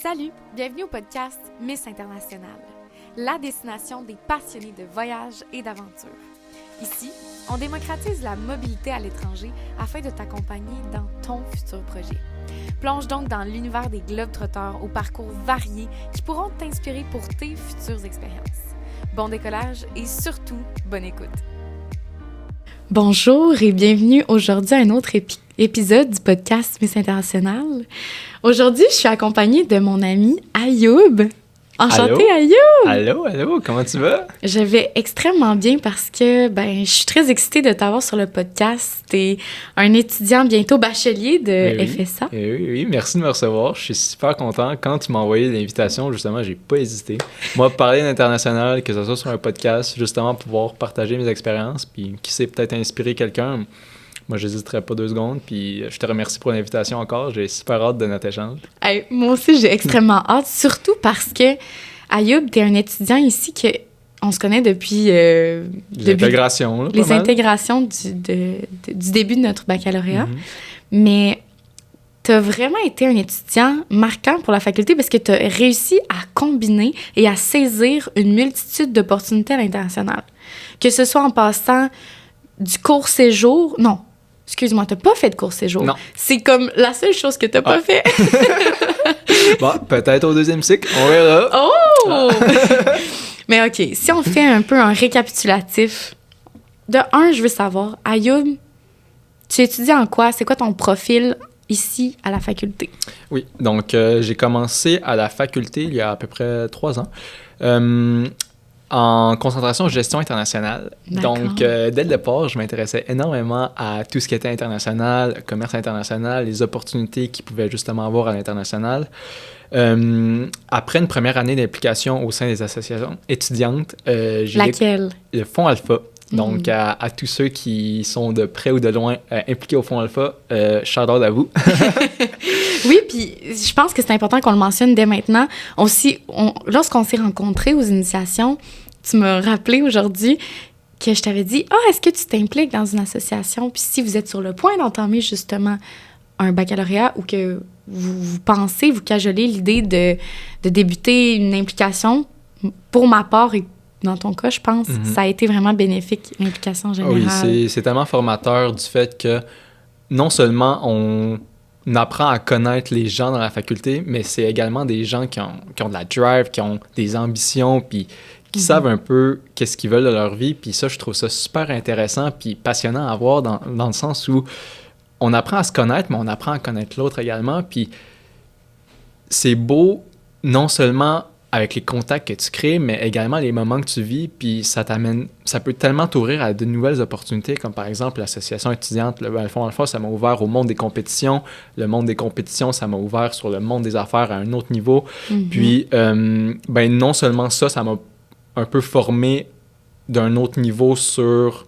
Salut, bienvenue au podcast Miss International, la destination des passionnés de voyage et d'aventure. Ici, on démocratise la mobilité à l'étranger afin de t'accompagner dans ton futur projet. Plonge donc dans l'univers des globetrotters aux parcours variés qui pourront t'inspirer pour tes futures expériences. Bon décollage et surtout, bonne écoute! Bonjour et bienvenue aujourd'hui à un autre épisode du podcast Miss International. Aujourd'hui, je suis accompagnée de mon ami Ayoub. Enchantée, Ayoub! Allô, comment tu vas? Je vais extrêmement bien parce que je suis très excitée de t'avoir sur le podcast. T'es un étudiant bientôt bachelier de FSA. Oui, merci de me recevoir. Je suis super content. Quand tu m'as envoyé l'invitation, justement, j'ai pas hésité. Moi, parler d'international, que ce soit sur un podcast, justement, pouvoir partager mes expériences, puis qui sait peut-être inspirer quelqu'un. Moi, je n'hésiterai pas 2 secondes, puis je te remercie pour l'invitation encore. J'ai super hâte de notre échange. Hey, moi aussi, j'ai extrêmement hâte, surtout parce que, Ayoub, t'es un étudiant ici qu'on se connaît depuis... L'intégration, là, les intégrations du début de notre baccalauréat. Mm-hmm. Mais t'as vraiment été un étudiant marquant pour la faculté parce que t'as réussi à combiner et à saisir une multitude d'opportunités à l'international. Que ce soit en passant du court séjour... Non. Excuse-moi, t'as pas fait de court séjour. Non. C'est comme la seule chose que t'as pas fait. Bon, peut-être au 2e cycle, on verra. Oh! Mais OK, si on fait un peu un récapitulatif, de un, je veux savoir, Ayoub, tu étudies en quoi? C'est quoi ton profil ici à la faculté? Oui, donc j'ai commencé à la faculté il y a à peu près 3 ans. En concentration gestion internationale. D'accord. Donc, dès le départ, je m'intéressais énormément à tout ce qui était international, commerce international, les opportunités qu'ils pouvaient justement avoir à l'international. Après une première année d'implication au sein des associations étudiantes, j'ai Laquelle? Le Fonds Alpha. Donc, à tous ceux qui sont de près ou de loin impliqués au Fonds Alpha, shout-out à vous. Oui, puis je pense que c'est important qu'on le mentionne dès maintenant. Aussi, lorsqu'on s'est rencontrés aux initiations, tu m'as rappelé aujourd'hui que je t'avais dit « Ah, est-ce que tu t'impliques dans une association? » Puis si vous êtes sur le point d'entamer justement un baccalauréat ou que vous pensez, vous cajolez l'idée de débuter une implication, pour ma part et dans ton cas, je pense, ça a été vraiment bénéfique, l'implication générale. Oui, c'est tellement formateur du fait que non seulement on apprend à connaître les gens dans la faculté, mais c'est également des gens qui ont de la drive, qui ont des ambitions, puis qui savent un peu qu'est-ce qu'ils veulent de leur vie. Puis ça, je trouve ça super intéressant puis passionnant à voir dans le sens où on apprend à se connaître, mais on apprend à connaître l'autre également. Puis c'est beau non seulement avec les contacts que tu crées, mais également les moments que tu vis, puis ça peut tellement t'ouvrir à de nouvelles opportunités, comme par exemple l'association étudiante, le Fonds Alpha, ça m'a ouvert au monde des compétitions. Le monde des compétitions, ça m'a ouvert sur le monde des affaires à un autre niveau. Puis, non seulement ça m'a un peu formé d'un autre niveau sur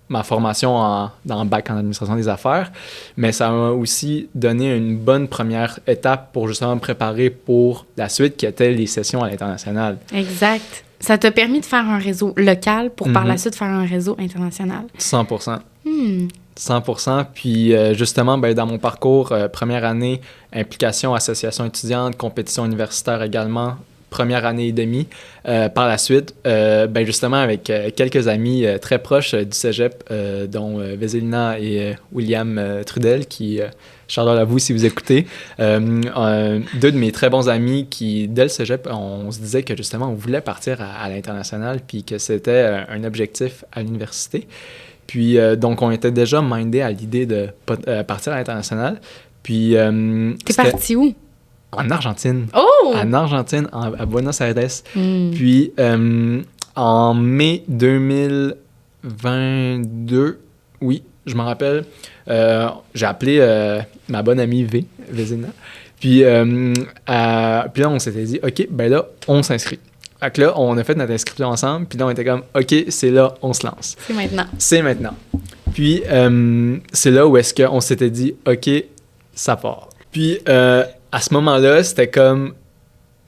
ma formation dans bac en administration des affaires, mais ça m'a aussi donné une bonne première étape pour justement me préparer pour la suite qui était les sessions à l'international. Exact. Ça t'a permis de faire un réseau local pour par la suite faire un réseau international. 100%. 100%. Puis justement, dans mon parcours, première année, implication, association étudiante, compétition universitaire également, première année et demie. Par la suite, justement, avec quelques amis très proches du cégep, dont Vézélina et William Trudel, qui, shout-out à vous si vous écoutez, 2 de mes très bons amis qui, dès le cégep, on se disait que justement, on voulait partir à l'international, puis que c'était un objectif à l'université. Puis, donc, on était déjà mindés à l'idée de partir à l'international. Puis... T'es parti où? En Argentine. Oh! En Argentine, à Buenos Aires. Puis, en mai 2022, oui, je m'en rappelle, j'ai appelé ma bonne amie Vézina. Puis là, on s'était dit, OK, là, on s'inscrit. Fait que là, on a fait notre inscription ensemble. Puis là, on était comme, OK, c'est là, on se lance. C'est maintenant. Puis, c'est là où est-ce qu'on s'était dit, OK, ça part. Puis, à ce moment-là, c'était comme,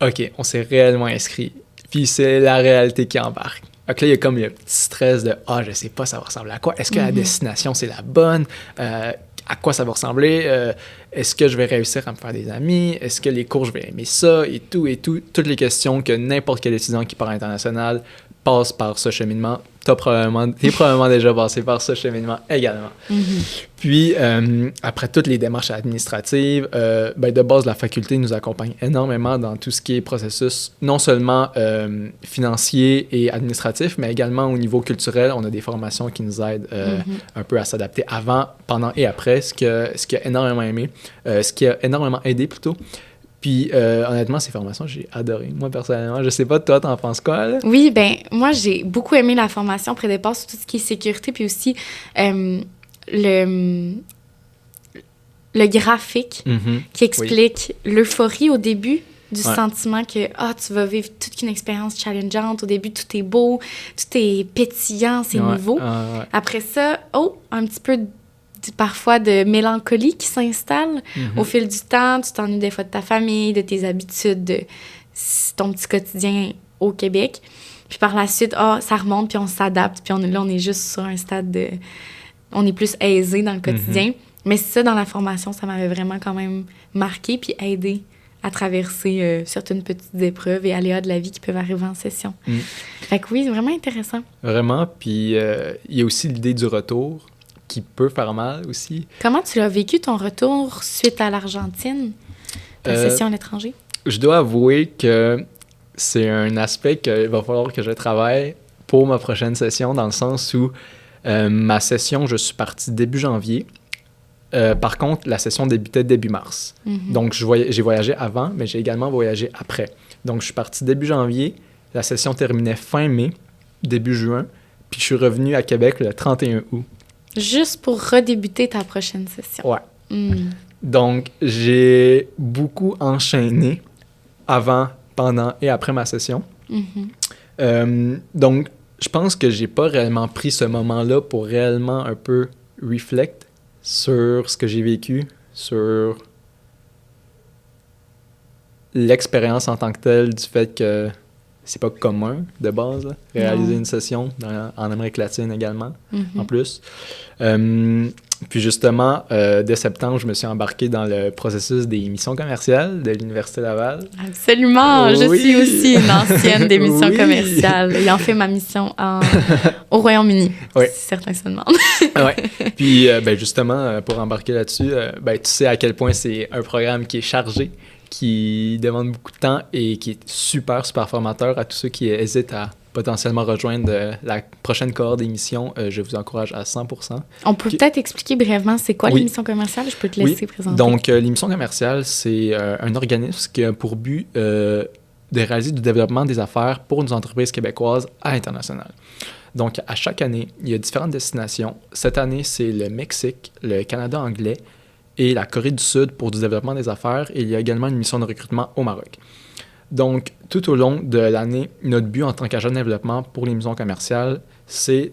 OK, on s'est réellement inscrit. Puis c'est la réalité qui embarque. Donc là, il y a comme le petit stress de « Ah, je sais pas, ça ressemble à quoi? Est-ce que la destination, c'est la bonne? à quoi ça va ressembler, est-ce que je vais réussir à me faire des amis, est-ce que les cours, je vais aimer ça, et tout, toutes les questions que n'importe quel étudiant qui part à l'international passe par ce cheminement. T'es probablement déjà passé par ce cheminement également. Mm-hmm. Puis, après toutes les démarches administratives, de base, la faculté nous accompagne énormément dans tout ce qui est processus, non seulement financier et administratif, mais également au niveau culturel. On a des formations qui nous aident un peu à s'adapter avant, pendant et après, ce qui a énormément aidé plutôt. Puis, honnêtement, ces formations, j'ai adoré. Moi, personnellement, je sais pas, toi, t'en penses quoi, là? Oui, ben moi, j'ai beaucoup aimé la formation pré-départ sur tout ce qui est sécurité, puis aussi le graphique qui explique l'euphorie au début du sentiment que tu vas vivre toute une expérience challengeante. Au début, tout est beau, tout est pétillant, c'est nouveau. Après ça, un petit peu parfois de mélancolie qui s'installe au fil du temps. Tu t'ennuies des fois de ta famille, de tes habitudes, de ton petit quotidien au Québec. Puis par la suite, ça remonte, puis on s'adapte. Puis on est juste sur un stade de... On est plus aisé dans le quotidien. Mais ça, dans la formation, ça m'avait vraiment quand même marqué puis aidé à traverser certaines petites épreuves et aléas de la vie qui peuvent arriver en session. Fait que oui, c'est vraiment intéressant. Vraiment. Puis il y a aussi l'idée du retour qui peut faire mal aussi. Comment tu l'as vécu, ton retour suite à l'Argentine, ta session à l'étranger? Je dois avouer que c'est un aspect qu'il va falloir que je travaille pour ma prochaine session, dans le sens où ma session, je suis parti début janvier. Par contre, la session débutait début mars. Donc, j'ai voyagé avant, mais j'ai également voyagé après. Donc, je suis parti début janvier. La session terminait fin mai, début juin. Puis, je suis revenu à Québec le 31 août. Juste pour redébuter ta prochaine session. Ouais. Donc, j'ai beaucoup enchaîné avant, pendant et après ma session. Donc, je pense que j'ai pas réellement pris ce moment-là pour réellement un peu reflect sur ce que j'ai vécu, sur l'expérience en tant que telle, du fait que c'est pas commun de base, là, réaliser une session en Amérique latine également, en plus. Puis justement, dès septembre, je me suis embarqué dans le processus des missions commerciales de l'Université Laval. Absolument! Oui. Je suis aussi une ancienne des missions commerciales, ayant fait ma mission au Royaume-Uni, si certains se demandent. Puis justement, pour embarquer là-dessus, tu sais à quel point c'est un programme qui est chargé, qui demande beaucoup de temps et qui est super, super formateur à tous ceux qui hésitent à potentiellement rejoindre la prochaine cohorte d'émissions. Je vous encourage à 100%. On peut peut-être expliquer brièvement c'est quoi l'émission commerciale? Je peux te laisser présenter. Donc, l'émission commerciale, c'est un organisme qui a pour but de réaliser du développement des affaires pour nos entreprises québécoises à l'international. Donc, à chaque année, il y a différentes destinations. Cette année, c'est le Mexique, le Canada anglais et la Corée du Sud pour du développement des affaires. Et il y a également une mission de recrutement au Maroc. Donc, tout au long de l'année, notre but en tant qu'agent de développement pour les missions commerciales, c'est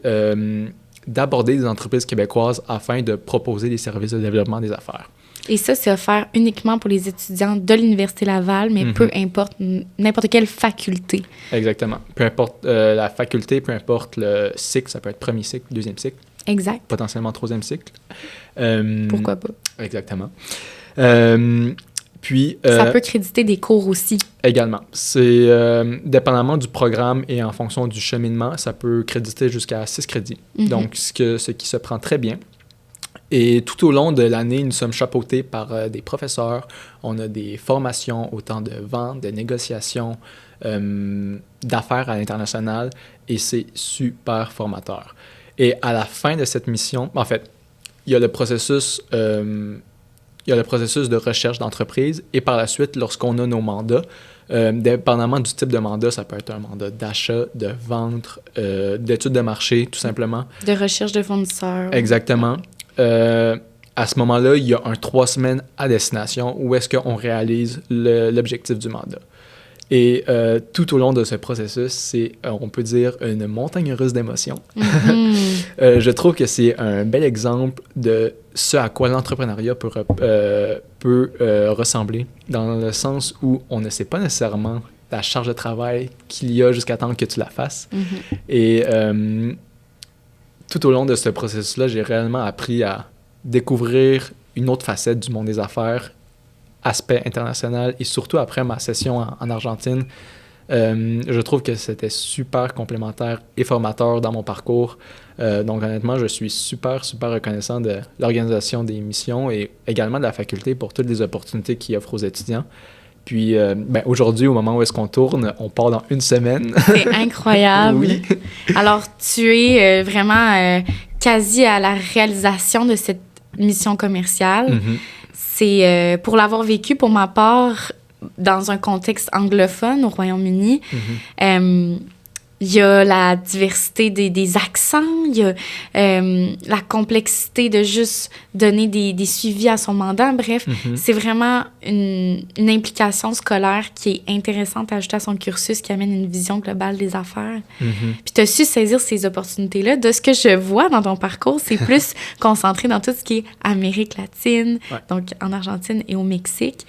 d'aborder des entreprises québécoises afin de proposer des services de développement des affaires. Et ça, c'est offert uniquement pour les étudiants de l'Université Laval, mais peu importe n'importe quelle faculté. Exactement. Peu importe la faculté, peu importe le cycle, ça peut être premier cycle, deuxième cycle. Exact. Potentiellement troisième cycle. Pourquoi pas? Exactement. Puis, ça peut créditer des cours aussi. Également. C'est dépendamment du programme et en fonction du cheminement, ça peut créditer jusqu'à 6 crédits. Donc, ce qui se prend très bien. Et tout au long de l'année, nous sommes chapeautés par des professeurs. On a des formations autant de vente, de négociation, d'affaires à l'international. Et c'est super formateur. Et à la fin de cette mission, en fait, il y a le processus... Il y a le processus de recherche d'entreprise et par la suite, lorsqu'on a nos mandats, dépendamment du type de mandat, ça peut être un mandat d'achat, de vente, d'études de marché, tout simplement. De recherche de fournisseurs. Exactement. À ce moment-là, il y a un 3 semaines à destination où est-ce qu'on réalise l'objectif du mandat. Et tout au long de ce processus, c'est, on peut dire, une montagne russe d'émotions. Je trouve que c'est un bel exemple de ce à quoi l'entrepreneuriat peut ressembler, dans le sens où on ne sait pas nécessairement la charge de travail qu'il y a jusqu'à temps que tu la fasses. Et tout au long de ce processus-là, j'ai réellement appris à découvrir une autre facette du monde des affaires, aspect international, et surtout après ma session en Argentine, je trouve que c'était super complémentaire et formateur dans mon parcours. Donc honnêtement, je suis super reconnaissant de l'organisation des missions et également de la faculté pour toutes les opportunités qu'ils offrent aux étudiants. Puis aujourd'hui, au moment où est-ce qu'on tourne, on part dans 1 semaine. C'est incroyable. Oui. Alors, tu es vraiment quasi à la réalisation de cette mission commerciale. Mm-hmm. C'est, pour l'avoir vécu, pour ma part, dans un contexte anglophone au Royaume-Uni, il y a la diversité des accents, il y a la complexité de juste donner des suivis à son mandat. Bref, c'est vraiment une implication scolaire qui est intéressante à ajouter à son cursus, qui amène une vision globale des affaires. Puis tu as su saisir ces opportunités-là. De ce que je vois dans ton parcours, c'est plus concentré dans tout ce qui est Amérique latine, donc en Argentine et au Mexique.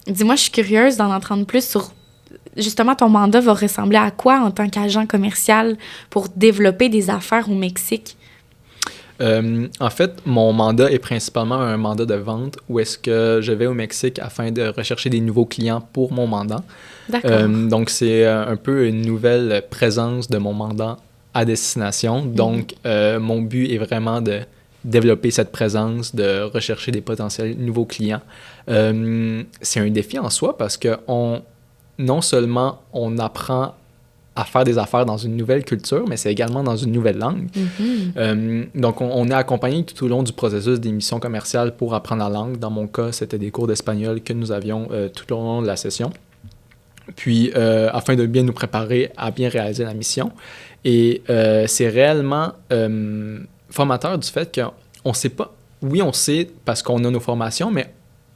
Dis-moi, je suis curieuse d'en entendre plus sur... Justement, ton mandat va ressembler à quoi en tant qu'agent commercial pour développer des affaires au Mexique? En fait, mon mandat est principalement un mandat de vente où est-ce que je vais au Mexique afin de rechercher des nouveaux clients pour mon mandat. D'accord. Donc, c'est un peu une nouvelle présence de mon mandat à destination. Donc, mon but est vraiment de développer cette présence, de rechercher des potentiels nouveaux clients. C'est un défi en soi parce que non seulement on apprend à faire des affaires dans une nouvelle culture, mais c'est également dans une nouvelle langue. Donc, on est accompagné tout au long du processus des missions commerciales pour apprendre la langue. Dans mon cas, c'était des cours d'espagnol que nous avions tout au long de la session. Puis, afin de bien nous préparer à bien réaliser la mission. Et c'est réellement formateur du fait qu'on ne sait pas... Oui, on sait parce qu'on a nos formations, mais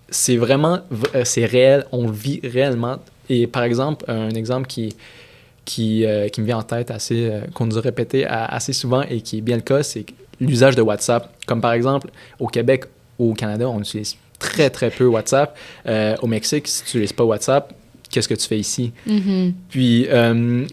c'est vraiment... c'est réel, on vit réellement. Et par exemple, un exemple qui me vient en tête, qu'on nous a répété assez souvent et qui est bien le cas, c'est l'usage de WhatsApp. Comme par exemple, au Québec ou au Canada, on utilise très, très peu WhatsApp. Au Mexique, si tu n'utilises pas WhatsApp, qu'est-ce que tu fais ici? Puis,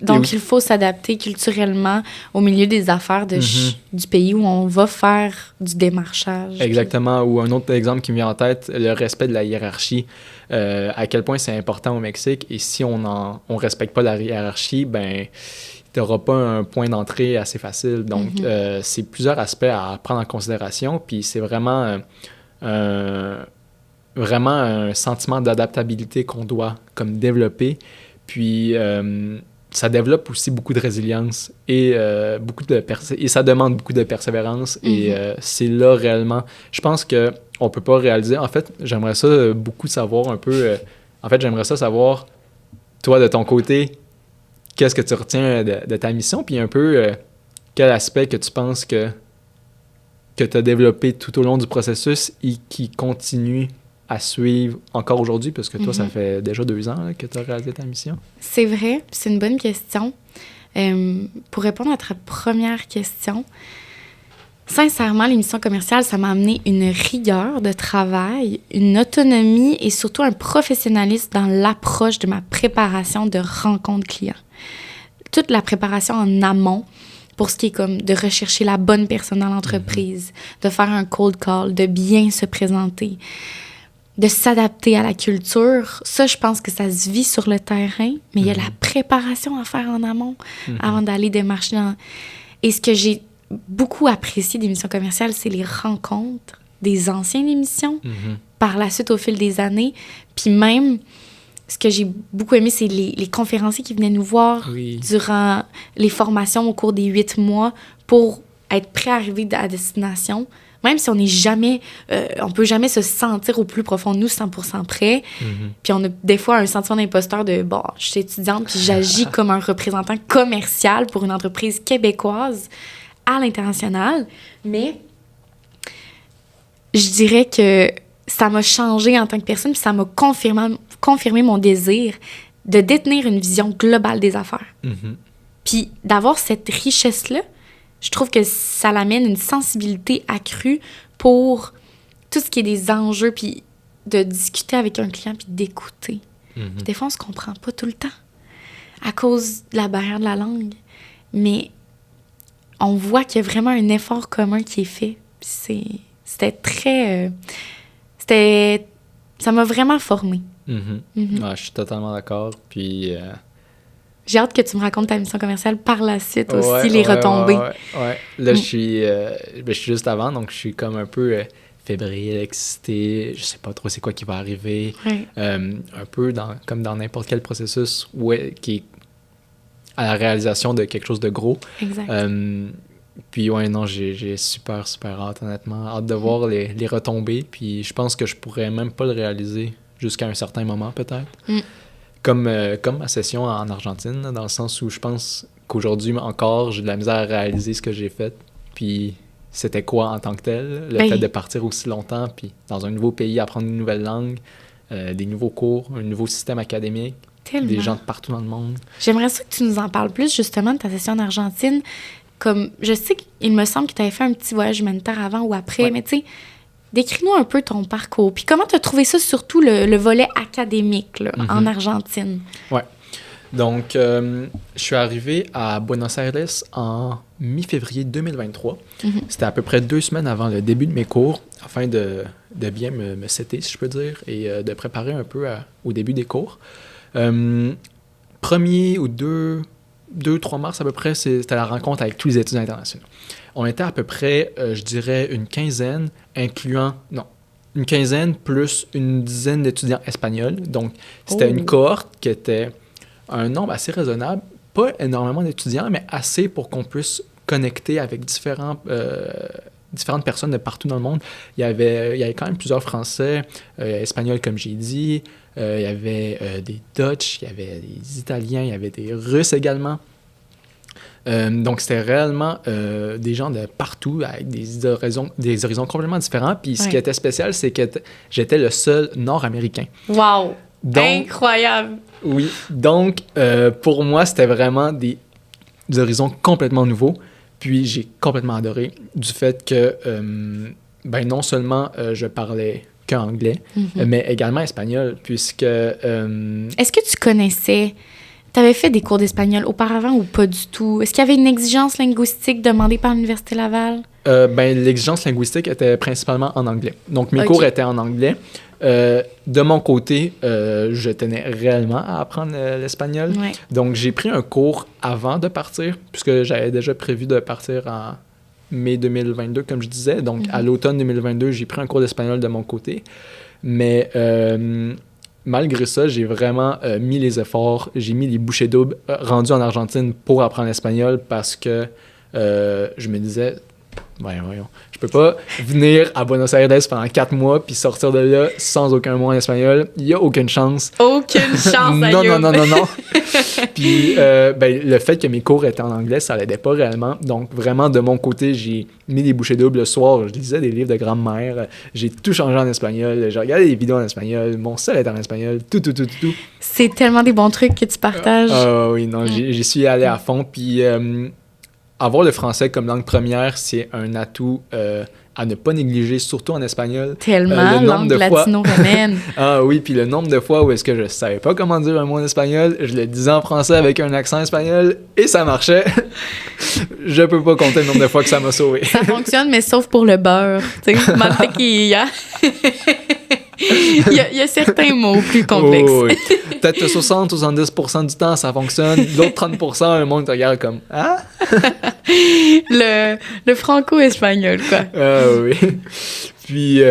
donc, il faut s'adapter culturellement au milieu des affaires du pays où on va faire du démarchage. Exactement. Ou un autre exemple qui me vient en tête, le respect de la hiérarchie. À quel point c'est important au Mexique. Et si on ne respecte pas la hiérarchie, ben tu n'auras pas un point d'entrée assez facile. Donc, c'est plusieurs aspects à prendre en considération. Puis c'est vraiment un sentiment d'adaptabilité qu'on doit comme développer. Puis ça développe aussi beaucoup de résilience et et ça demande beaucoup de persévérance. Et c'est là réellement... Je pense qu'on ne peut pas réaliser... En fait, j'aimerais ça beaucoup savoir un peu... j'aimerais ça savoir, toi, de ton côté, qu'est-ce que tu retiens de ta mission, puis un peu quel aspect que tu penses que tu as développé tout au long du processus et qui continue à suivre encore aujourd'hui, parce que toi, ça fait déjà 2 ans là, que tu as réalisé ta mission. C'est vrai, c'est une bonne question. Pour répondre à ta première question, sincèrement, les missions commerciales, ça m'a amené une rigueur de travail, une autonomie et surtout un professionnalisme dans l'approche de ma préparation de rencontre client. Toute la préparation en amont, pour ce qui est comme de rechercher la bonne personne dans l'entreprise, de faire un cold call, de bien se présenter, de s'adapter à la culture. Ça, je pense que ça se vit sur le terrain, mais il y a la préparation à faire en amont avant d'aller démarcher dans... Et ce que j'ai beaucoup apprécié des missions commerciales, c'est les rencontres des anciens émissions, par la suite au fil des années. Puis même, ce que j'ai beaucoup aimé, c'est les conférenciers qui venaient nous voir durant les formations au cours des 8 mois pour être prêts à arriver à destination. Même si on n'est jamais, on peut jamais se sentir au plus profond de nous 100% prêt. Puis on a des fois un sentiment d'imposteur de, bon, je suis étudiante puis j'agis comme un représentant commercial pour une entreprise québécoise à l'international. Mais je dirais que ça m'a changé en tant que personne puis ça m'a confirmé mon désir de détenir une vision globale des affaires. Puis d'avoir cette richesse-là, je trouve que ça l'amène une sensibilité accrue pour tout ce qui est des enjeux, puis de discuter avec un client, puis d'écouter. Puis des fois, on se comprend pas tout le temps à cause de la barrière de la langue. Mais on voit qu'il y a vraiment un effort commun qui est fait. Puis c'était très... ça m'a vraiment formée. Ouais, je suis totalement d'accord. Puis... J'ai hâte que tu me racontes ta mission commerciale par la suite aussi, les retombées. Ouais. Là, je suis juste avant, donc je suis comme un peu fébrile, excité. Je sais pas trop c'est quoi qui va arriver. Ouais. Un peu comme dans n'importe quel processus qui est à la réalisation de quelque chose de gros. Exact. Puis ouais, non, j'ai super, super hâte, honnêtement. Hâte de voir les retombées. Puis je pense que je pourrais même pas le réaliser jusqu'à un certain moment, peut-être. Comme ma session en Argentine, dans le sens où je pense qu'aujourd'hui encore, j'ai de la misère à réaliser ce que j'ai fait. Puis c'était quoi en tant que tel, le fait de partir aussi longtemps, puis dans un nouveau pays, apprendre une nouvelle langue, des nouveaux cours, un nouveau système académique, des gens de partout dans le monde. J'aimerais ça que tu nous en parles plus, justement, de ta session en Argentine. Comme, je sais qu'il me semble que tu avais fait un petit voyage humanitaire avant ou après, mais tu sais, décris-nous un peu ton parcours. Puis comment tu as trouvé ça, surtout le volet académique là, en Argentine? Ouais. Donc, je suis arrivé à Buenos Aires en mi-février 2023. C'était à peu près 2 semaines avant le début de mes cours, afin de bien me setter, si je peux dire, et de préparer un peu au début des cours. 1er ou 2-3 mars à peu près, c'était la rencontre avec tous les étudiants internationaux. On était à peu près, je dirais, une quinzaine plus une dizaine d'étudiants espagnols. Donc, c'était une cohorte qui était un nombre assez raisonnable, pas énormément d'étudiants, mais assez pour qu'on puisse connecter avec différentes personnes de partout dans le monde. Il y avait quand même plusieurs Français, Espagnols comme j'ai dit, il y avait des Dutch, il y avait des Italiens, il y avait des Russes également. Donc, c'était réellement des gens de partout avec des horizons complètement différents. Puis, ce qui était spécial, c'est que j'étais le seul Nord-Américain. Wow! Donc, incroyable! Oui. Donc, pour moi, c'était vraiment des horizons complètement nouveaux. Puis, j'ai complètement adoré du fait que, non seulement je parlais qu'anglais, mais également espagnol, puisque... Est-ce que tu connaissais... Tu avais fait des cours d'espagnol auparavant ou pas du tout? Est-ce qu'il y avait une exigence linguistique demandée par l'Université Laval? L'exigence linguistique était principalement en anglais. Donc, mes cours étaient en anglais. De mon côté, je tenais réellement à apprendre l'espagnol. Ouais. Donc, j'ai pris un cours avant de partir, puisque j'avais déjà prévu de partir en mai 2022, comme je disais. Donc, à l'automne 2022, j'ai pris un cours d'espagnol de mon côté. Mais... malgré ça, j'ai vraiment mis les efforts, j'ai mis les bouchées doubles rendues en Argentine pour apprendre l'espagnol parce que je me disais, voyons, je peux pas venir à Buenos Aires pendant 4 mois puis sortir de là sans aucun mot en espagnol. Il y a aucune chance. Aucune chance, Non. Puis le fait que mes cours étaient en anglais, ça l'aidait pas réellement. Donc vraiment, de mon côté, j'ai mis des bouchées doubles le soir. Je lisais des livres de grammaire. J'ai tout changé en espagnol. J'ai regardé des vidéos en espagnol. Mon seul est en espagnol. Tout. C'est tellement des bons trucs que tu partages. Oui, non, j'y suis allé à fond. Puis avoir le français comme langue première, c'est un atout à ne pas négliger, surtout en espagnol. Tellement, langue latino-romaine. Ah oui, puis le nombre de fois où est-ce que je savais pas comment dire un mot en espagnol, je le disais en français avec un accent espagnol et ça marchait. Je peux pas compter le nombre de fois que ça m'a sauvé. Ça fonctionne, mais sauf pour le beurre. Tu sais, mantequilla. Il y a certains mots plus complexes. Oui. Peut-être 60-70% du temps, ça fonctionne. L'autre 30%, le monde te regarde comme « Ah? » Le franco-espagnol, quoi. Oui. Puis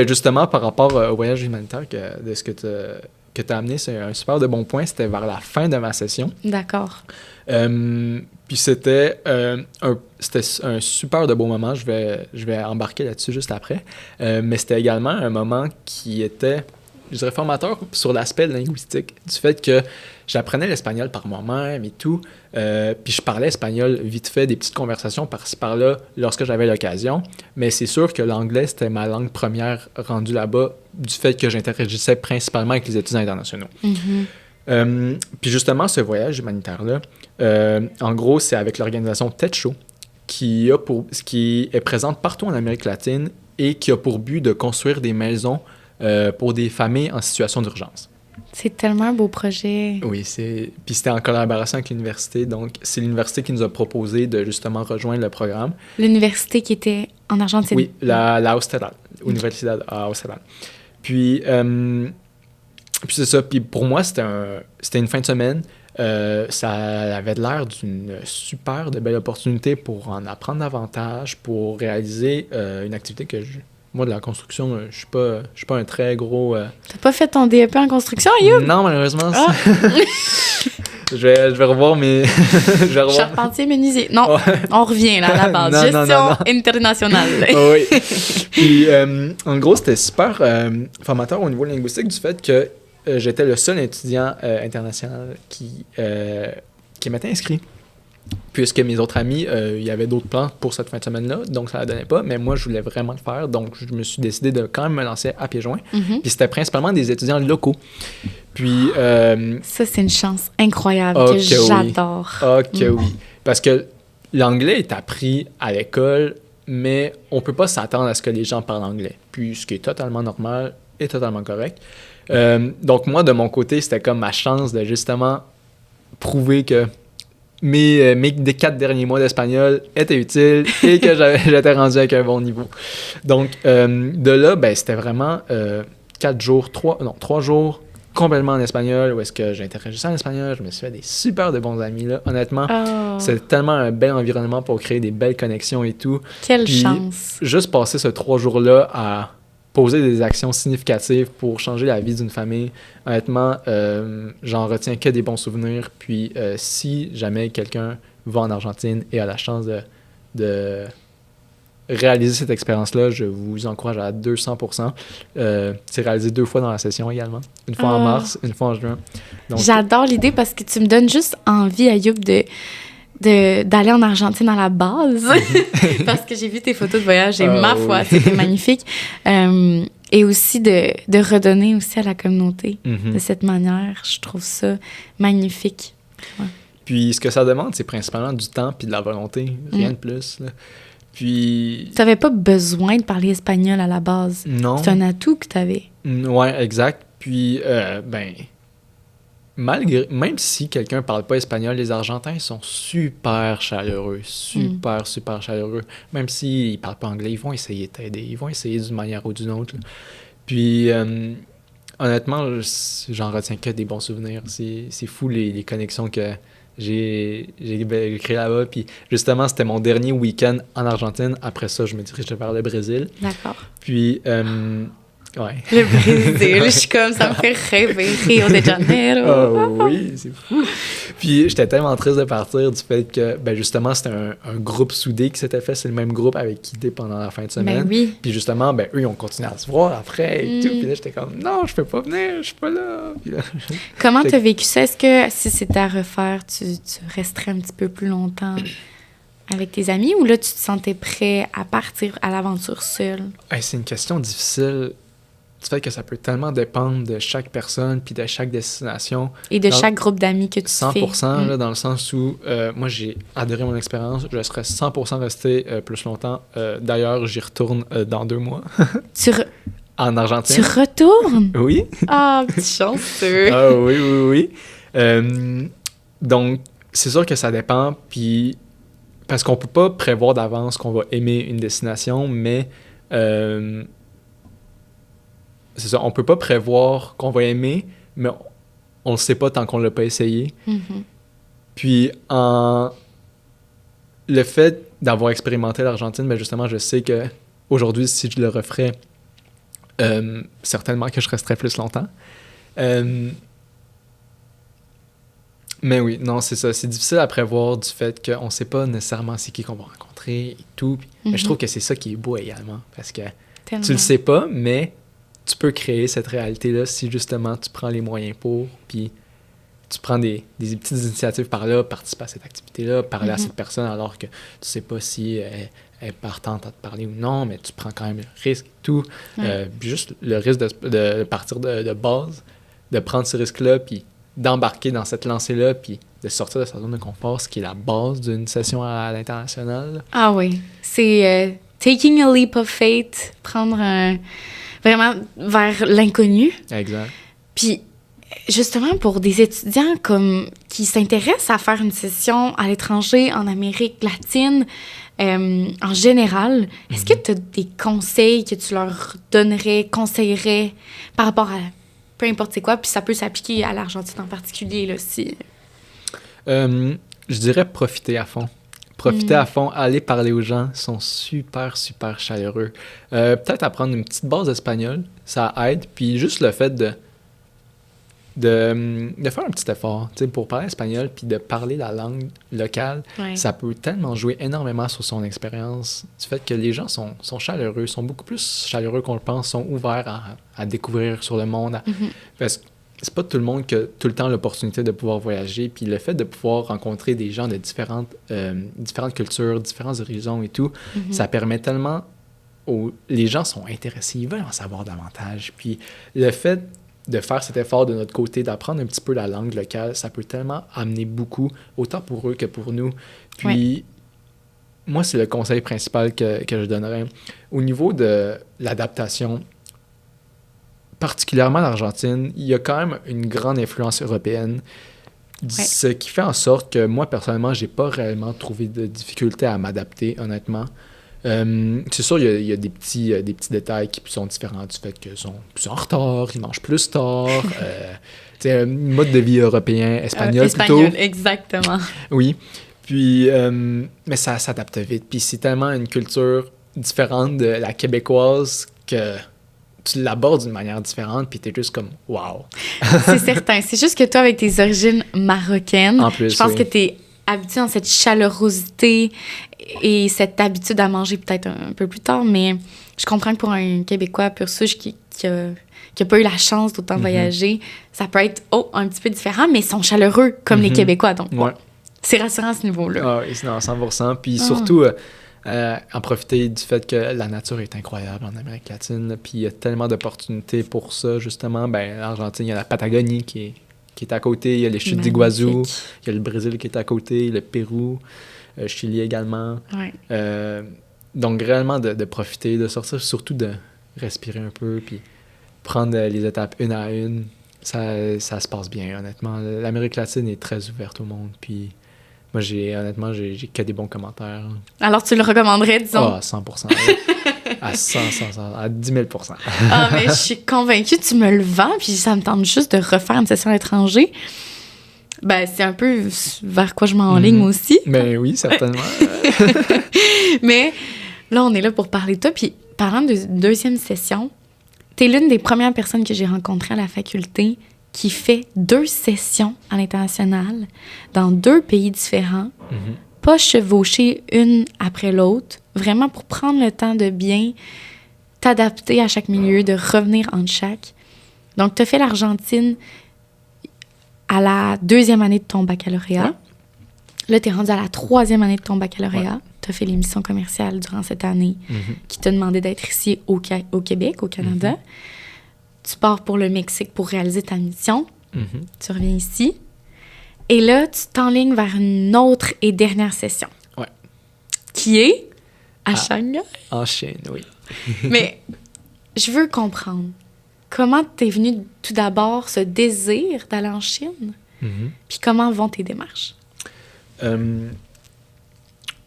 justement, par rapport au voyage humanitaire, de ce que tu as amené, c'est un super de bon point. C'était vers la fin de ma session. D'accord. Puis c'était un super de beau moment. Je vais embarquer là-dessus juste après. Mais c'était également un moment qui était, je dirais, formateur sur l'aspect linguistique, du fait que j'apprenais l'espagnol par moi-même et tout. Puis je parlais espagnol vite fait, des petites conversations par-ci par-là lorsque j'avais l'occasion. Mais c'est sûr que l'anglais, c'était ma langue première rendue là-bas, du fait que j'interagissais principalement avec les étudiants internationaux. Puis justement, ce voyage humanitaire-là, en gros, c'est avec l'organisation Techo, qui est présente partout en Amérique latine et qui a pour but de construire des maisons pour des familles en situation d'urgence. C'est tellement un beau projet. Oui, puis c'était en collaboration avec l'université. Donc, c'est l'université qui nous a proposé de justement rejoindre le programme. L'université qui était en Argentine. Oui, la Austral, Universidad Austral. Puis c'est ça. Puis pour moi, c'était une fin de semaine. Ça avait l'air d'une super de belle opportunité pour en apprendre davantage, pour réaliser une activité que moi, de la construction, je suis pas un très gros... T'as pas fait ton DEP en construction, Youb? Non, malheureusement. Ah. je vais revoir mes... Charpentier, menuisier. Non, on revient là à la base. Gestion internationale. Oui. Puis, en gros, c'était super formateur au niveau linguistique du fait que j'étais le seul étudiant international qui m'était inscrit. Puisque mes autres amis, il y avait d'autres plans pour cette fin de semaine-là, donc ça ne la donnait pas. Mais moi, je voulais vraiment le faire, donc je me suis décidé de quand même me lancer à pieds joints. Mm-hmm. Puis c'était principalement des étudiants locaux. Puis... ça, c'est une chance incroyable que j'adore. Oui. Parce que l'anglais est appris à l'école, mais on ne peut pas s'attendre à ce que les gens parlent anglais. Puis ce qui est totalement normal et totalement correct. Donc moi, de mon côté, c'était comme ma chance de justement prouver que mes 4 derniers mois d'espagnol étaient utiles et que j'étais rendu avec un bon niveau. Donc, de là, ben, c'était vraiment 3 jours complètement en espagnol, où est-ce que j'interagissais en espagnol, je me suis fait des super de bons amis, là. Honnêtement, c'est tellement un bel environnement pour créer des belles connexions et tout. Quelle Puis, chance! Juste passer ces 3 jours-là à poser des actions significatives pour changer la vie d'une famille. Honnêtement, j'en retiens que des bons souvenirs. Puis, si jamais quelqu'un va en Argentine et a la chance de réaliser cette expérience-là, je vous encourage à 200%. C'est réalisé 2 fois dans la session également. Une fois en mars, une fois en juin. Donc, j'adore l'idée parce que tu me donnes juste envie, Ayoub, d'aller en Argentine à la base parce que j'ai vu tes photos de voyage et ma foi, c'était magnifique. Et aussi de redonner aussi à la communauté de cette manière. Je trouve ça magnifique. Ouais. Puis ce que ça demande, c'est principalement du temps puis de la volonté, rien de plus. Là. Puis... Tu n'avais pas besoin de parler espagnol à la base. Non. C'est un atout que tu avais. Oui, exact. Puis, même si quelqu'un ne parle pas espagnol, les Argentins sont super chaleureux, super chaleureux. Même s'ils ne parlent pas anglais, ils vont essayer de t'aider, ils vont essayer d'une manière ou d'une autre. Là. Puis, honnêtement, j'en retiens que des bons souvenirs. C'est fou les connexions que j'ai créées là-bas. Puis, justement, c'était mon dernier week-end en Argentine. Après ça, je me dirigeais vers le Brésil. D'accord. Puis... ouais. Le Brésil, je suis comme, ça me fait rêver, Rio de Janeiro. Oh oui, c'est fou. Puis j'étais tellement triste de partir du fait que, ben justement, c'était un groupe soudé qui s'était fait. C'est le même groupe avec qui j'étais pendant la fin de semaine. Ben oui. Puis justement, ben eux, ils ont continué à se voir après et tout. Puis là, j'étais comme, non, je peux pas venir, je suis pas là. Puis là, comment t'as vécu ça? Est-ce que si c'était à refaire, tu resterais un petit peu plus longtemps avec tes amis ou là, tu te sentais prêt à partir à l'aventure seul? Hey, c'est une question difficile. Du fait que ça peut tellement dépendre de chaque personne puis de chaque destination. Et de chaque groupe d'amis que tu 100%, là, dans le sens où moi, j'ai adoré mon expérience. Je serais 100% resté plus longtemps. D'ailleurs, j'y retourne dans 2 mois. En Argentine. Tu retournes? Oui. Ah, petit chanceux. Ah oui. Donc, c'est sûr que ça dépend. Puis, parce qu'on peut pas prévoir d'avance qu'on va aimer une destination, mais... c'est ça, on peut pas prévoir qu'on va aimer, mais on le sait pas tant qu'on l'a pas essayé. Mm-hmm. Puis, le fait d'avoir expérimenté l'Argentine, ben justement, je sais que aujourd'hui, si je le referais, certainement que je resterais plus longtemps. Mais oui, non, c'est ça. C'est difficile à prévoir du fait qu'on sait pas nécessairement c'est qui qu'on va rencontrer et tout. Mais je trouve que c'est ça qui est beau également, parce que tu le sais pas, mais tu peux créer cette réalité-là si justement tu prends les moyens pour, puis tu prends des petites initiatives par là, participer à cette activité-là, parler à cette personne alors que tu sais pas si elle est partante à te parler ou non, mais tu prends quand même le risque et tout. Puis juste le risque de partir de base, de prendre ce risque-là, puis d'embarquer dans cette lancée-là, puis de sortir de sa zone de confort, ce qui est la base d'une session à l'international. Ah oui, c'est taking a leap of faith, prendre vraiment vers l'inconnu. Exact. Puis, justement, pour des étudiants qui s'intéressent à faire une session à l'étranger, en Amérique latine, en général, est-ce que tu as des conseils que tu leur conseillerais par rapport à peu importe c'est quoi, puis ça peut s'appliquer à l'Argentine en particulier, là, si... Je dirais profiter à fond. Profiter à fond, aller parler aux gens, ils sont super, super chaleureux. Peut-être apprendre une petite base d'espagnol, ça aide, puis juste le fait de faire un petit effort pour parler espagnol puis de parler la langue locale, ça peut tellement jouer énormément sur son expérience du fait que les gens sont chaleureux, sont beaucoup plus chaleureux qu'on le pense, sont ouverts à découvrir sur le monde. Parce que c'est pas tout le monde qui a tout le temps l'opportunité de pouvoir voyager, puis le fait de pouvoir rencontrer des gens de différentes cultures, différents horizons et tout, ça permet tellement... Les gens sont intéressés, ils veulent en savoir davantage, puis le fait de faire cet effort de notre côté, d'apprendre un petit peu la langue locale, ça peut tellement amener beaucoup, autant pour eux que pour nous. Puis, moi, c'est le conseil principal que je donnerais. Au niveau de l'adaptation, particulièrement l'Argentine, il y a quand même une grande influence européenne, ce qui fait en sorte que moi, personnellement, j'ai pas réellement trouvé de difficulté à m'adapter, honnêtement. C'est sûr, il y a des petits détails qui sont différents du fait qu'ils sont plus en retard, ils mangent plus tard. C'est un mode de vie européen, espagnol plutôt. Exactement. Oui. Puis, mais ça s'adapte vite. Puis c'est tellement une culture différente de la québécoise que tu l'abordes d'une manière différente, puis t'es juste comme « wow ». C'est certain. C'est juste que toi, avec tes origines marocaines, en plus, je pense que t'es habitué dans cette chaleurosité et cette habitude à manger peut-être un peu plus tard, mais je comprends que pour un Québécois pur souche qui a pas eu la chance d'autant voyager, ça peut être un petit peu différent, mais ils sont chaleureux comme les Québécois, donc c'est rassurant à ce niveau-là. Ah oui, c'est 100%. Puis surtout, en profiter du fait que la nature est incroyable en Amérique latine, puis il y a tellement d'opportunités pour ça, justement. Ben, en Argentine, il y a la Patagonie qui est à côté, il y a les chutes d'Iguazú, il y a le Brésil qui est à côté, le Pérou, Chili également. Donc, réellement, de profiter, de sortir, surtout de respirer un peu, puis prendre les étapes une à une, ça se passe bien, honnêtement. L'Amérique latine est très ouverte au monde, puis moi, j'ai que des bons commentaires. Alors, tu le recommanderais, disons? Ah, 100%. À 100, à 10 000 %. Ah, mais je suis convaincue, tu me le vends, puis ça me tente juste de refaire une session à l'étranger. Ben, c'est un peu vers quoi je m'enligne aussi. Ben oui, certainement. Mais là, on est là pour parler de toi. Puis, parlant de deuxième session, t'es l'une des premières personnes que j'ai rencontrées à la faculté qui fait 2 sessions à l'international dans 2 pays différents, pas chevaucher une après l'autre, vraiment pour prendre le temps de bien t'adapter à chaque milieu, de revenir entre chaque. Donc, t'as fait l'Argentine à la 2e année de ton baccalauréat. Ouais. Là, t'es rendu à la 3e année de ton baccalauréat. Ouais. T'as fait les missions commerciales durant cette année qui t'a demandé d'être ici au Québec, au Canada. Tu pars pour le Mexique pour réaliser ta mission. Tu reviens ici. Et là, tu t'enlignes vers une autre et dernière session. Ouais. Qui est à Shanghai. En Chine, oui. Mais je veux comprendre. Comment t'es venu tout d'abord ce désir d'aller en Chine? Puis comment vont tes démarches?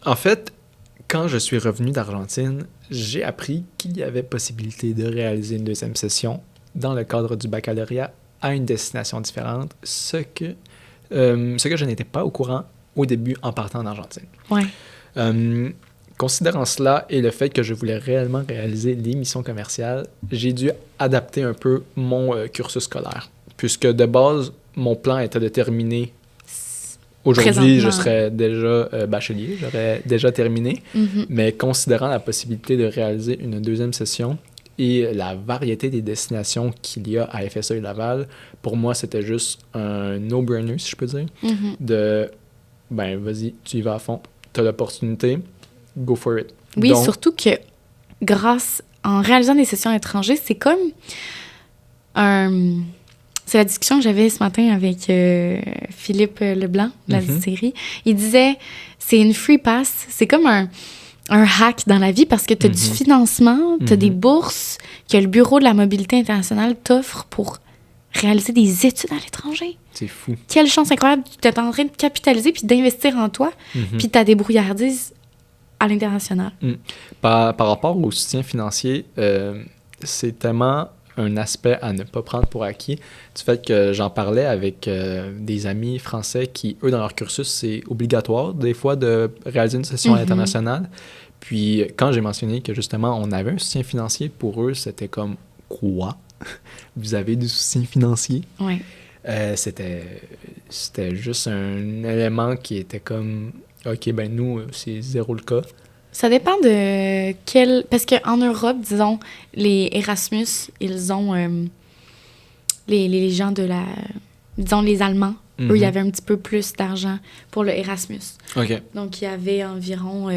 En fait, quand je suis revenu d'Argentine, j'ai appris qu'il y avait possibilité de réaliser une 2e session dans le cadre du baccalauréat à une destination différente, ce que je n'étais pas au courant au début en partant en Argentine. Ouais. Considérant cela et le fait que je voulais réellement réaliser les missions commerciales, j'ai dû adapter un peu mon cursus scolaire, puisque de base, mon plan était de terminer. Aujourd'hui, je serais déjà bachelier, j'aurais déjà terminé, mais considérant la possibilité de réaliser une 2e session et la variété des destinations qu'il y a à FSA et Laval, pour moi, c'était juste un no-brainer, si je peux dire, de « ben vas-y, tu y vas à fond, tu as l'opportunité, go for it ». Oui, donc, surtout que en réalisant des sessions étrangères, c'est comme c'est la discussion que j'avais ce matin avec Philippe Leblanc, de la série. Il disait, c'est une free pass, c'est comme un hack dans la vie parce que tu as du financement, tu as des bourses que le Bureau de la mobilité internationale t'offre pour réaliser des études à l'étranger. C'est fou. Quelle chance incroyable. Tu es en train de capitaliser puis d'investir en toi, puis ta débrouillardise à l'international. Par rapport au soutien financier, c'est tellement un aspect à ne pas prendre pour acquis. Du fait que j'en parlais avec des amis français qui, eux, dans leur cursus, c'est obligatoire, des fois, de réaliser une session internationale. Puis, quand j'ai mentionné que, justement, on avait un soutien financier, pour eux, c'était comme « Quoi? Vous avez du soutien financier? » Oui. C'était juste un élément qui était comme « OK, ben nous, c'est zéro le cas. » Ça dépend de quel... Parce qu'en Europe, disons, les Erasmus, ils ont... les gens de la... Disons, les Allemands, eux, il y avait un petit peu plus d'argent pour le Erasmus. OK. Donc, il y avait environ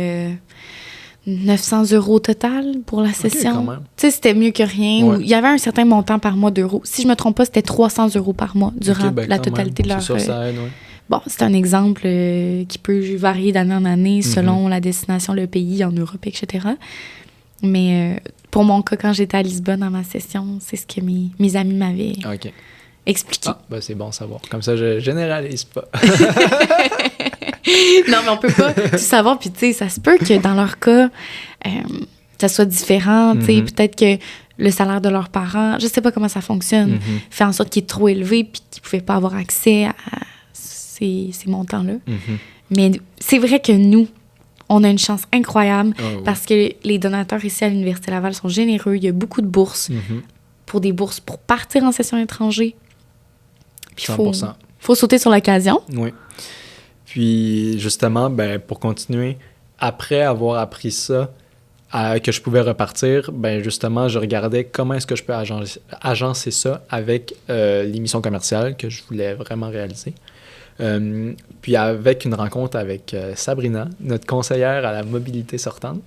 900 € au total pour la session. Quand même. Tu sais, c'était mieux que rien. Ouais. Il y avait un certain montant par mois d'euros. Si je me trompe pas, c'était 300 € par mois durant la totalité de leur... C'est sûr, ça aide, ouais. Bon, c'est un exemple qui peut varier d'année en année selon la destination, le pays, en Europe, etc. Mais pour mon cas, quand j'étais à Lisbonne dans ma session, c'est ce que mes amis m'avaient expliqué. Ah, ben c'est bon à savoir. Comme ça, je généralise pas. Non, mais on peut pas tout savoir. Puis, tu sais, ça se peut que dans leur cas, ça soit différent. Tu sais, peut-être que le salaire de leurs parents, je sais pas comment ça fonctionne, fait en sorte qu'il est trop élevé puis qu'ils pouvaient pas avoir accès à ces montants-là. Mais c'est vrai que nous, on a une chance incroyable parce que les donateurs ici à l'Université Laval sont généreux. Il y a beaucoup de bourses pour des bourses pour partir en session étrangère. Puis il faut sauter sur l'occasion. Oui. Puis justement, ben, pour continuer, après avoir appris ça, que je pouvais repartir, ben justement, je regardais comment est-ce que je peux agencer ça avec l'émission commerciale que je voulais vraiment réaliser. Puis avec une rencontre avec Sabrina, notre conseillère à la mobilité sortante,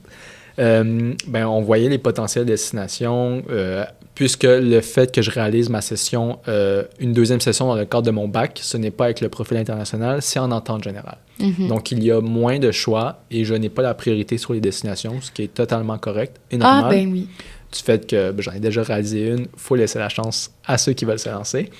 ben on voyait les potentielles destinations, puisque le fait que je réalise ma session, une deuxième session dans le cadre de mon bac, ce n'est pas avec le profil international, c'est en entente générale. Donc il y a moins de choix et je n'ai pas la priorité sur les destinations, ce qui est totalement correct et normal. Ah ben oui. Du fait que j'en ai déjà réalisé une, il faut laisser la chance à ceux qui veulent se lancer.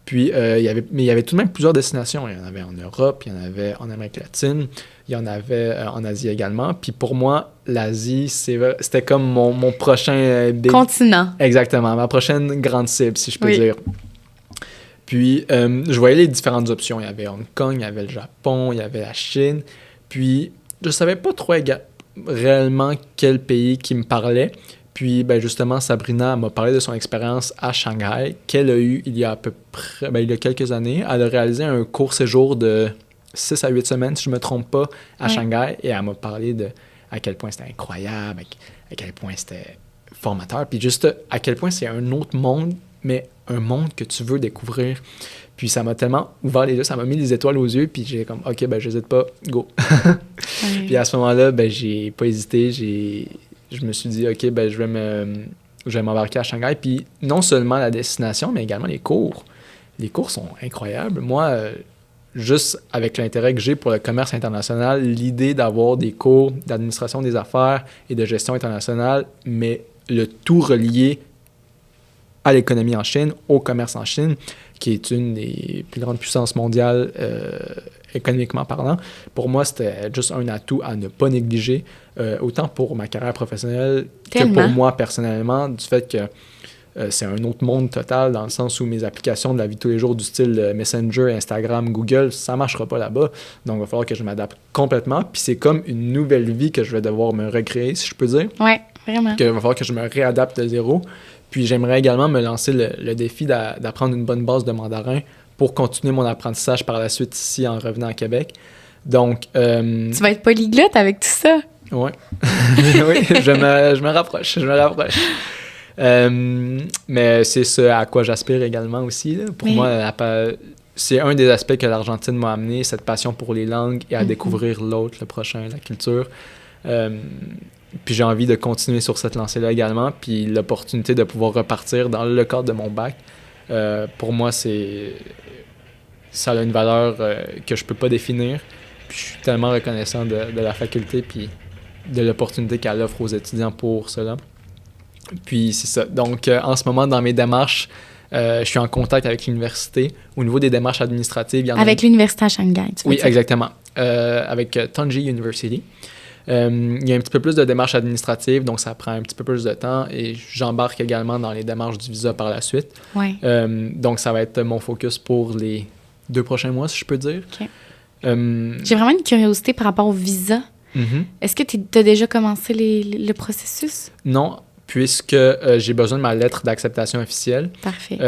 Puis, il y avait tout de même plusieurs destinations. Il y en avait en Europe, il y en avait en Amérique latine, il y en avait en Asie également. Puis pour moi, l'Asie, c'était comme mon prochain... continent. Exactement, ma prochaine grande cible, si je peux dire. Puis, je voyais les différentes options. Il y avait Hong Kong, il y avait le Japon, il y avait la Chine. Puis, je savais pas trop réellement quel pays qui me parlait. Puis, ben justement, Sabrina m'a parlé de son expérience à Shanghai qu'elle a eue il y a à peu près, il y a quelques années. Elle a réalisé un court séjour de 6 à 8 semaines, si je ne me trompe pas, à Shanghai. Et elle m'a parlé de à quel point c'était incroyable, à quel point c'était formateur. Puis juste à quel point c'est un autre monde, mais un monde que tu veux découvrir. Puis ça m'a tellement ouvert les yeux, ça m'a mis les étoiles aux yeux. Puis j'ai comme, OK, ben j'hésite pas, go. Puis à ce moment-là, ben j'ai pas hésité, je me suis dit, OK, ben je vais m'embarquer à Shanghai. Puis non seulement la destination, mais également les cours. Les cours sont incroyables. Moi, juste avec l'intérêt que j'ai pour le commerce international, l'idée d'avoir des cours d'administration des affaires et de gestion internationale, mais le tout relié à l'économie en Chine, au commerce en Chine, qui est une des plus grandes puissances mondiales économiquement parlant. Pour moi, c'était juste un atout à ne pas négliger, autant pour ma carrière professionnelle que pour moi personnellement, du fait que c'est un autre monde total dans le sens où mes applications de la vie de tous les jours du style Messenger, Instagram, Google, ça ne marchera pas là-bas. Donc, il va falloir que je m'adapte complètement. Puis c'est comme une nouvelle vie que je vais devoir me recréer, si je peux dire. Oui, vraiment. Il va falloir que je me réadapte de zéro. Puis j'aimerais également me lancer le défi d'apprendre une bonne base de mandarin pour continuer mon apprentissage par la suite ici en revenant à Québec. Donc... Tu vas être polyglotte avec tout ça. Ouais. Oui, je me rapproche. Mais c'est ce à quoi j'aspire également aussi. Là. Pour moi, c'est un des aspects que l'Argentine m'a amené, cette passion pour les langues et à découvrir l'autre, le prochain, la culture. Puis j'ai envie de continuer sur cette lancée-là également. Puis l'opportunité de pouvoir repartir dans le cadre de mon bac, pour moi, ça a une valeur que je peux pas définir. Puis je suis tellement reconnaissant de la faculté puis de l'opportunité qu'elle offre aux étudiants pour cela. Puis c'est ça. Donc, en ce moment, dans mes démarches, Je suis en contact avec l'université. Au niveau des démarches administratives, il y en a... Avec l'université à Shanghai, tu veux Oui, dire? exactement. Avec Tongji University. Il y a un petit peu plus de démarches administratives, donc ça prend un petit peu plus de temps et j'embarque également dans les démarches du visa par la suite. Ouais. Donc ça va être mon focus pour les 2 prochains mois, si je peux dire. OK. J'ai vraiment une curiosité par rapport au visa. Mhm. Est-ce que tu as déjà commencé le processus? Non, puisque j'ai besoin de ma lettre d'acceptation officielle. Parfait.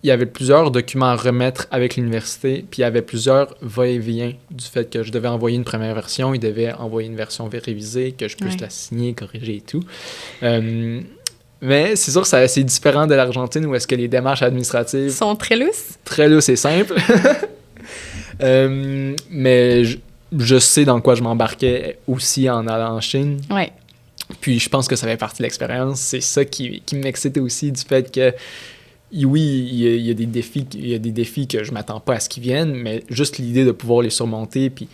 Il y avait plusieurs documents à remettre avec l'université, puis il y avait plusieurs va-et-vient du fait que je devais envoyer une première version, ils devaient envoyer une version révisée, que je puisse la signer, corriger et tout. Mais c'est sûr que c'est différent de l'Argentine où est-ce que les démarches administratives... sont très lousses? Très lousses et simples. Mais je sais dans quoi je m'embarquais aussi en allant en Chine. Ouais. Puis je pense que ça fait partie de l'expérience. C'est ça qui m'excite aussi du fait que oui, il y a des défis que je m'attends pas à ce qu'ils viennent, mais juste l'idée de pouvoir les surmonter, puis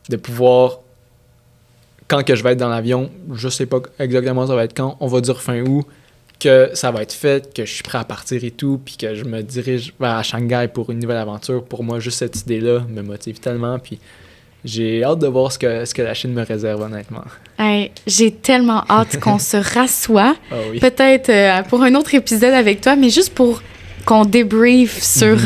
de pouvoir, quand que je vais être dans l'avion, je sais pas exactement ça va être quand, on va dire fin août, que ça va être fait, que je suis prêt à partir et tout, puis que je me dirige vers Shanghai pour une nouvelle aventure. Pour moi, juste cette idée-là me motive tellement, puis j'ai hâte de voir ce que la Chine me réserve, honnêtement. Hey, j'ai tellement hâte qu'on se rassoie. Ah oui. Peut-être pour un autre épisode avec toi, mais juste pour qu'on débrief sur...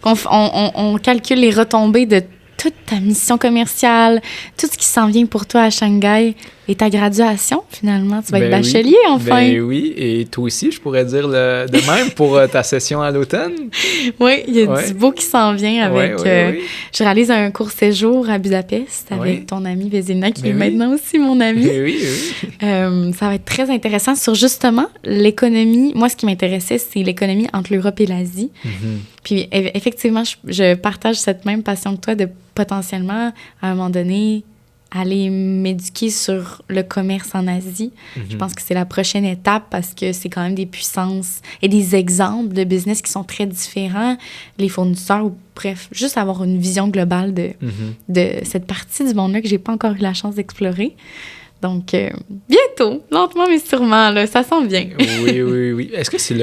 on calcule les retombées de toute ta mission commerciale, tout ce qui s'en vient pour toi à Shanghai et ta graduation, finalement. Tu vas être bachelier, enfin. Ben oui, et toi aussi, je pourrais dire de même pour ta session à l'automne. Oui, il y a du beau qui s'en vient avec... Je réalise un court séjour à Budapest avec ton ami Vézina, qui est maintenant aussi mon ami. Ça va être très intéressant sur justement l'économie. Moi, ce qui m'intéressait, c'est l'économie entre l'Europe et l'Asie. Puis effectivement, je partage cette même passion que toi de potentiellement, à un moment donné, aller m'éduquer sur le commerce en Asie. Je pense que c'est la prochaine étape parce que c'est quand même des puissances et des exemples de business qui sont très différents, les fournisseurs, ou bref, juste avoir une vision globale de cette partie du monde-là que j'ai pas encore eu la chance d'explorer. Donc, bientôt, lentement mais sûrement, là, ça s'en vient. Oui. Est-ce que c'est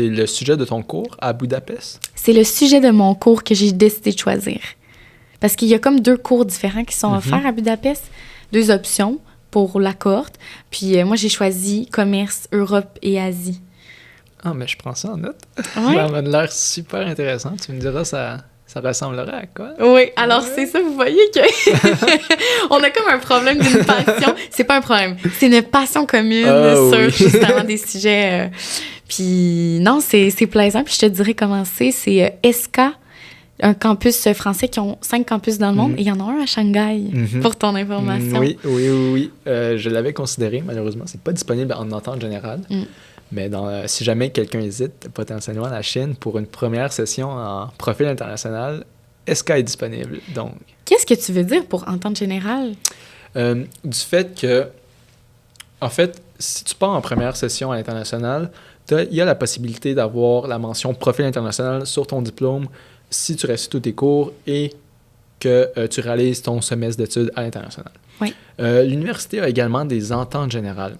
le sujet de ton cours à Budapest? C'est le sujet de mon cours que j'ai décidé de choisir. Parce qu'il y a comme 2 cours différents qui sont offerts à Budapest, 2 options pour la cohorte. Puis moi, j'ai choisi commerce, Europe et Asie. Ah, mais je prends ça en note. Ouais. Ça m'a l'air super intéressant. Tu me diras, ça ressemblerait à quoi? Oui, alors c'est ça, vous voyez que on a comme un problème d'une passion. C'est pas un problème, c'est une passion commune sur justement des sujets. Puis non, c'est plaisant. Puis je te dirais comment c'est ESCA, un campus français qui ont 5 campus dans le monde, et il y en a un à Shanghai, pour ton information. Oui. Je l'avais considéré, malheureusement. C'est pas disponible en entente générale. Mais si jamais quelqu'un hésite potentiellement à la Chine pour une première session en profil international, ESCA est disponible. Donc, qu'est-ce que tu veux dire pour entente générale? Du fait que, en fait, si tu pars en première session à l'international, il y a la possibilité d'avoir la mention profil international sur ton diplôme si tu réussis tous tes cours et que tu réalises ton semestre d'études à l'international. Oui. L'université a également des ententes générales.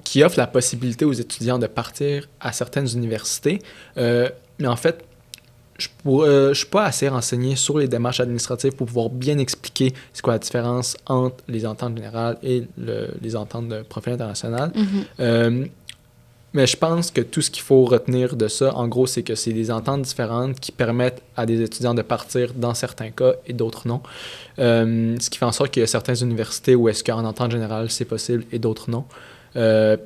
Qui offrent la possibilité aux étudiants de partir à certaines universités. Mais en fait, je suis pas assez renseigné sur les démarches administratives pour pouvoir bien expliquer c'est quoi la différence entre les ententes générales et les ententes de profil international. Mais je pense que tout ce qu'il faut retenir de ça, en gros, c'est que c'est des ententes différentes qui permettent à des étudiants de partir dans certains cas et d'autres non. Ce qui fait en sorte qu'il y a certaines universités où est-ce qu'en entente générale, c'est possible et d'autres non.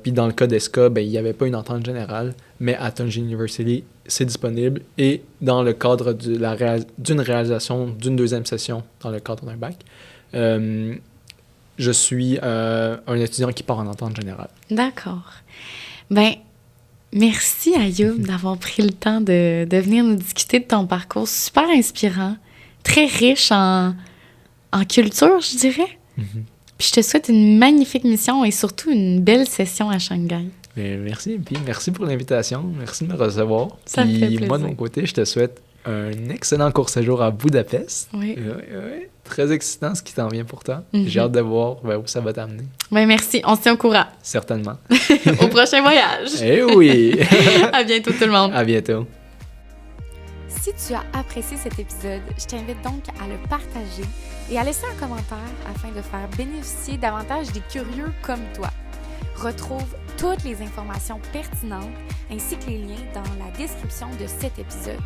Puis dans le cas d'ESCA, il n'y avait pas une entente générale, mais à Tongji University, c'est disponible. Et dans le cadre d'une réalisation d'une 2e session, dans le cadre d'un bac, je suis un étudiant qui part en entente générale. D'accord. Ben, merci Ayoub d'avoir pris le temps de venir nous discuter de ton parcours. Super inspirant, très riche en culture, je dirais. Puis je te souhaite une magnifique mission et surtout une belle session à Shanghai. Merci, puis merci pour l'invitation. Merci de me recevoir. Ça me fait plaisir. Moi, de mon côté, je te souhaite un excellent court séjour à Budapest. Oui. Oui. Très excitant ce qui t'en vient pour toi. Mm-hmm. J'ai hâte de voir vers où ça va t'amener. Ben merci, on se tient au courant. Certainement. Au prochain voyage. Eh oui! À bientôt tout le monde. À bientôt. Si tu as apprécié cet épisode, je t'invite donc à le partager et à laisser un commentaire afin de faire bénéficier davantage des curieux comme toi. Retrouve toutes les informations pertinentes ainsi que les liens dans la description de cet épisode.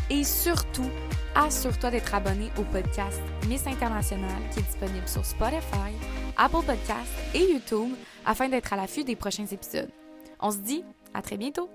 Et surtout, assure-toi d'être abonné au podcast Miss International qui est disponible sur Spotify, Apple Podcasts et YouTube afin d'être à l'affût des prochains épisodes. On se dit à très bientôt!